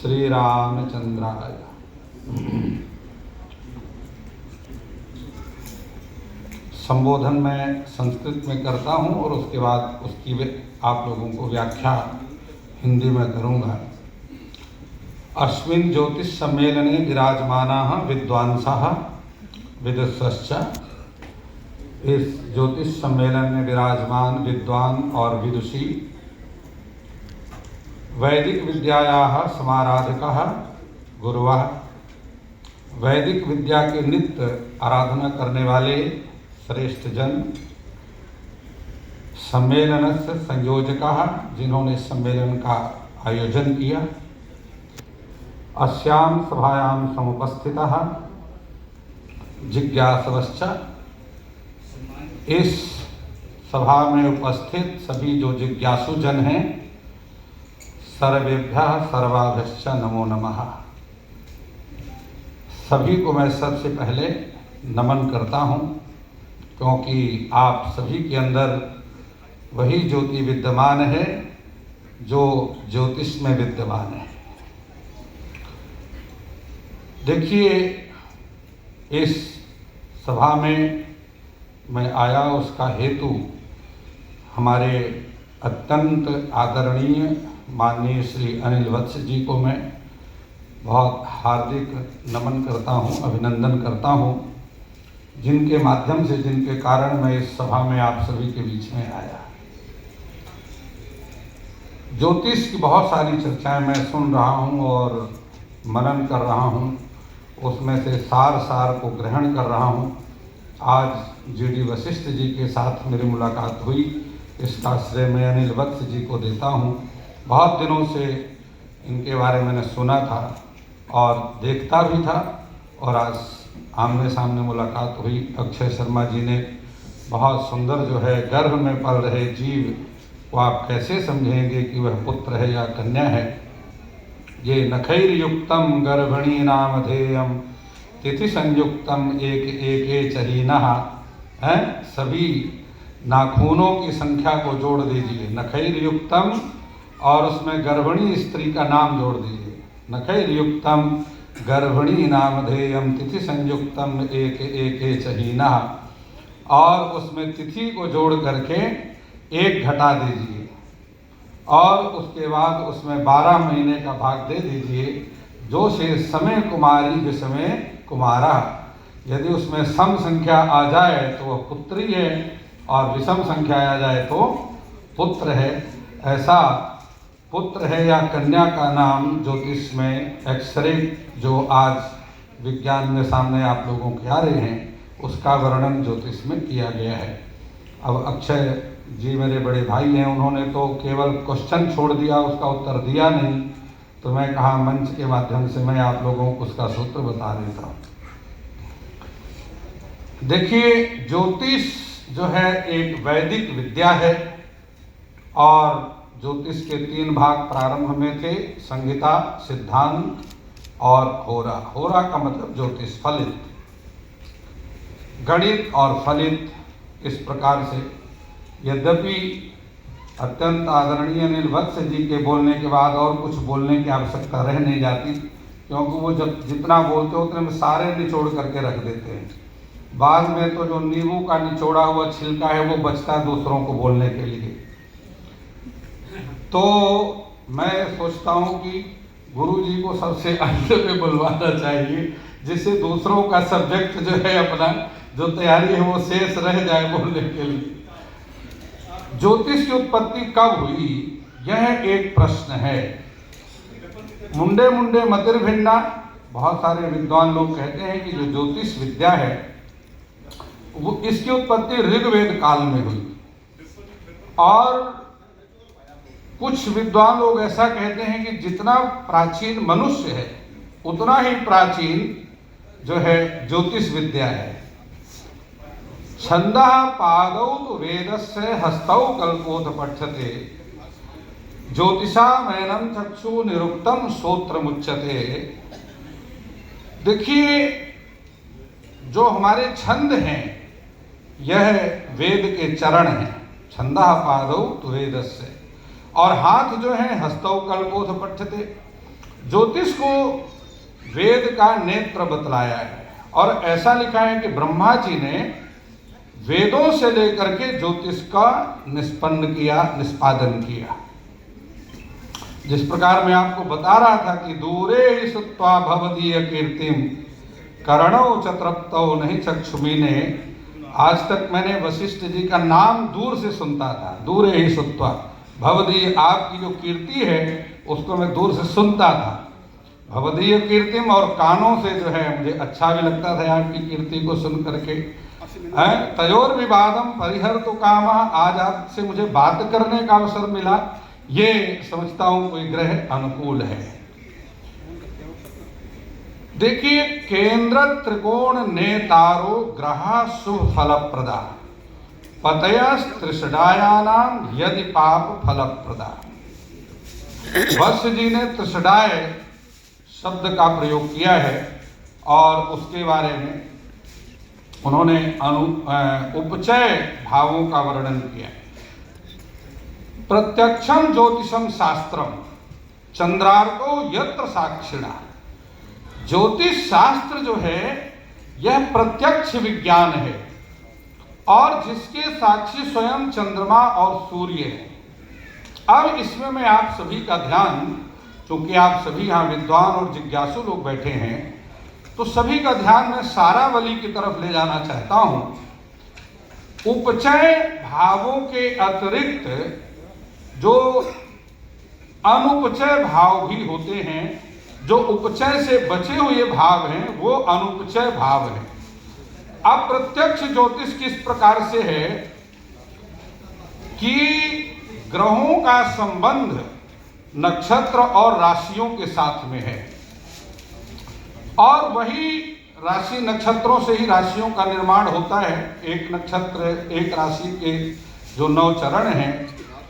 श्री रामचंद्राय। संबोधन मैं संस्कृत में करता हूँ और उसके बाद उसकी आप लोगों को व्याख्या हिंदी में करूँगा। अस्मिन् ज्योतिष सम्मेलने विराजमानाः विद्वांसाः विदुषश्च। इस ज्योतिष सम्मेलन में विराजमान विद्वान और विदुषी वैदिक विद्यायाः समाराधकाः गुरुवः, वैदिक विद्या के नित्य आराधना करने वाले श्रेष्ठ जन, सम्मेलनस्य संयोजकाः, जिन्होंने सम्मेलन का आयोजन किया, अस्यां सभायां समुपस्थिताः जिज्ञासवश्च। इस सभा में उपस्थित सभी जो जिज्ञासु जन हैं, सर्वेभ्यः सर्वाभ्यश्च नमो नमः। सभी को मैं सबसे पहले नमन करता हूँ, क्योंकि आप सभी के अंदर वही ज्योति विद्यमान है जो ज्योतिष में विद्यमान है। देखिए, इस सभा में मैं आया, उसका हेतु हमारे अत्यंत आदरणीय माननीय श्री अनिल वत्स जी को मैं बहुत हार्दिक नमन करता हूँ, अभिनंदन करता हूँ, जिनके माध्यम से, जिनके कारण मैं इस सभा में आप सभी के बीच में आया। ज्योतिष की बहुत सारी चर्चाएं मैं सुन रहा हूँ और मनन कर रहा हूँ, उसमें से सार को ग्रहण कर रहा हूँ। आज जी.डी. वशिष्ठ जी के साथ मेरी मुलाकात हुई, इसका श्रेय मैं अनिल वत्स जी को देता हूँ। बहुत दिनों से इनके बारे में मैंने सुना था और देखता भी था, और आज आमने सामने मुलाकात हुई। अक्षय शर्मा जी ने बहुत सुंदर जो है, गर्भ में पल रहे जीव को आप कैसे समझेंगे कि वह पुत्र है या कन्या है। ये नखैर्युक्तम गर्भिणी नामधेयम तिथि संयुक्तम एक एक चहीनः है। सभी नाखूनों की संख्या को जोड़ दीजिए, नखैर्युक्तम, और उसमें गर्भिणी स्त्री का नाम जोड़ दीजिए। नखैर्युक्तम गर्भिणी नामधेयम तिथि संयुक्तम एक एक चहीनः, और उसमें तिथि को जोड़ करके एक घटा दीजिए, और उसके बाद उसमें 12 महीने का भाग दे दीजिए। जो से समय कुमारी विषमे कुमारा, यदि उसमें सम संख्या आ जाए तो वह पुत्री है, और विषम संख्या आ जाए तो पुत्र है। ऐसा पुत्र है या कन्या का नाम ज्योतिष में एक्सरे जो आज विज्ञान में सामने आप लोगों के आ रहे हैं, उसका वर्णन ज्योतिष में किया गया है। अब अक्षय जी मेरे बड़े भाई हैं, उन्होंने तो केवल क्वेश्चन छोड़ दिया, उसका उत्तर दिया नहीं, तो मैं कहा मंच के माध्यम से मैं आप लोगों को उसका सूत्र बता देता हूँ। देखिए, ज्योतिष जो है एक वैदिक विद्या है, और ज्योतिष के 3 भाग प्रारंभ में थे, संहिता, सिद्धांत और होरा। होरा का मतलब ज्योतिष, फलित, गणित और फलित। इस प्रकार से, यद्यपि अत्यंत आदरणीय अनिल वत्स जी के बोलने के बाद और कुछ बोलने की आवश्यकता रह नहीं जाती, क्योंकि वो जब जितना बोलते उतने में सारे निचोड़ करके रख देते हैं। बाद में तो जो नींबू का निचोड़ा हुआ छिलका है वो बचता है दूसरों को बोलने के लिए। तो मैं सोचता हूँ कि गुरु जी को सबसे अंत में बुलवाना चाहिए, जिससे दूसरों का सब्जेक्ट जो है, अपना जो तैयारी है वो शेष रह जाए बोलने के लिए। ज्योतिष की उत्पत्ति कब हुई, यह एक प्रश्न है। मुंडे मुंडे मतिर्भिन्ना, बहुत सारे विद्वान लोग कहते हैं कि जो ज्योतिष विद्या है वो, इसकी उत्पत्ति ऋग्वेद काल में हुई, और कुछ विद्वान लोग ऐसा कहते हैं कि जितना प्राचीन मनुष्य है उतना ही प्राचीन जो है ज्योतिष विद्या है। छंदः पादौ तु वेदस्य हस्तौ कल्पोथ पठ्यते, ज्योतिषामैनं चक्षु निरुक्तम श्रोत्रमुच्यते। देखिए, जो हमारे छंद हैं यह वेद के चरण हैं। छंदः पादौ तु वेदस्य, और हाथ जो है हस्तौ कल्पोथ पठ्यते। ज्योतिष को वेद का नेत्र बतलाया है और ऐसा लिखा है कि ब्रह्मा जी ने वेदों से लेकर के ज्योतिष का निष्पादन किया। जिस प्रकार मैं आपको बता रहा था कि दूरे ही सुत्वा भवदीय कीर्तिम करणो च तृप्तौ नहीं चक्षुमीने, आज तक मैंने वशिष्ठ जी का नाम दूर से सुनता था। दूरे ही सुत्वा भवदीय, आपकी जो कीर्ति है उसको मैं दूर से सुनता था। भवदीय कीर्तिम, और कानों से जो है मुझे अच्छा भी लगता था आपकी कीर्ति को सुन करके। तयोर विवादम परिहर तो कामा, आज आपसे मुझे बात करने का अवसर मिला, ये समझता हूं कोई ग्रह अनुकूल है। देखिए, केंद्र त्रिकोण नेतारो ग्रह शुभ फल प्रदा, पतयस त्रिषडायानाम यदि पाप फल प्रदा। वत्स जी ने त्रिषडाय शब्द का प्रयोग किया है और उसके बारे में उन्होंने उपचय भावों का वर्णन किया। प्रत्यक्षम ज्योतिषम शास्त्रम चंद्रार्को यत्र साक्षिणा। ज्योतिष शास्त्र जो है यह प्रत्यक्ष विज्ञान है और जिसके साक्षी स्वयं चंद्रमा और सूर्य है। अब इसमें मैं आप सभी का ध्यान, क्योंकि आप सभी यहाँ विद्वान और जिज्ञासु लोग बैठे हैं, तो सभी का ध्यान मैं सारावली की तरफ ले जाना चाहता हूं। उपचय भावों के अतिरिक्त जो अनुपचय भाव भी होते हैं, जो उपचय से बचे हुए भाव हैं वो अनुपचय भाव है। अब प्रत्यक्ष ज्योतिष किस प्रकार से है कि ग्रहों का संबंध नक्षत्र और राशियों के साथ में है और वही राशि नक्षत्रों से ही राशियों का निर्माण होता है। एक नक्षत्र, एक राशि के जो 9 चरण हैं